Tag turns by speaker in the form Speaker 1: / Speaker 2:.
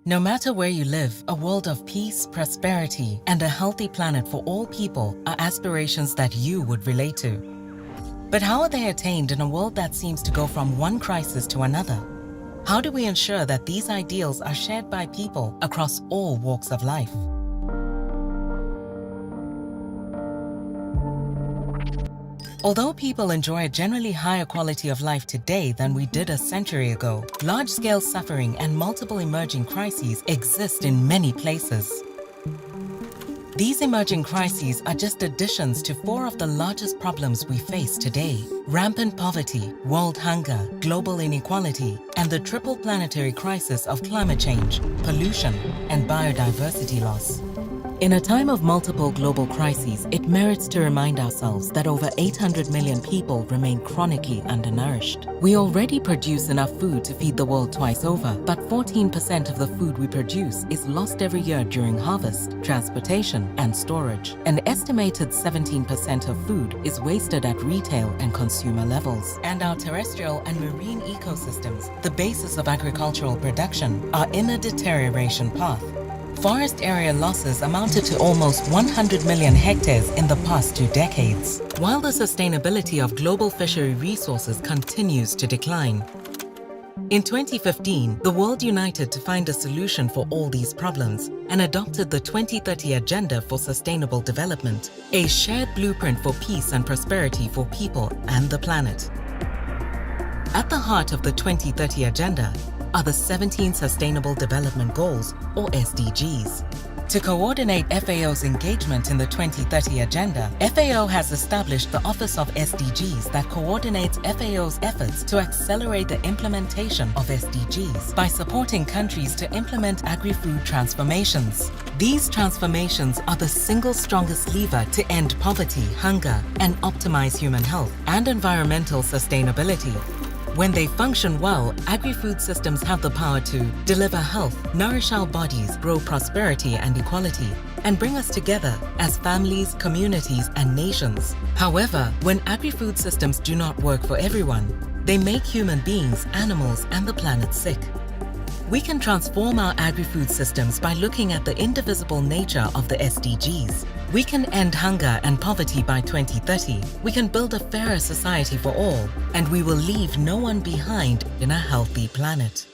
Speaker 1: No matter where you live, a world of peace, prosperity, and a healthy planet for all people are aspirations that you would relate to. But how are they attained in a world that seems to go from one crisis to another? How do we ensure that these ideals are shared by people across all walks of life? Although people enjoy a generally higher quality of life today than we did a century ago, large-scale suffering and multiple emerging crises exist in many places. These emerging crises are just additions to 4 of the largest problems we face today: rampant poverty, world hunger, global inequality, and the triple planetary crisis of climate change, pollution, and biodiversity loss. In a time of multiple global crises, it merits to remind ourselves that over 800 million people remain chronically undernourished. We already produce enough food to feed the world twice over, but 14% of the food we produce is lost every year during harvest, transportation, and storage. An estimated 17% of food is wasted at retail and consumer levels. And our terrestrial and marine ecosystems, the basis of agricultural production, are in a deterioration path. Forest area losses amounted to almost 100 million hectares in the past 2 decades, while the sustainability of global fishery resources continues to decline. In 2015, the world united to find a solution for all these problems and adopted the 2030 Agenda for Sustainable Development, a shared blueprint for peace and prosperity for people and the planet. At the heart of the 2030 Agenda are the 17 Sustainable Development Goals, or SDGs. To coordinate FAO's engagement in the 2030 Agenda, FAO has established the Office of SDGs that coordinates FAO's efforts to accelerate the implementation of SDGs by supporting countries to implement agri-food transformations. These transformations are the single strongest lever to end poverty, hunger, and optimize human health and environmental sustainability. When they function well, agri-food systems have the power to deliver health, nourish our bodies, grow prosperity and equality, and bring us together as families, communities, and nations. However, when agri-food systems do not work for everyone, they make human beings, animals, and the planet sick. We can transform our agri-food systems by looking at the indivisible nature of the SDGs. We can end hunger and poverty by 2030. We can build a fairer society for all, and we will leave no one behind in a healthy planet.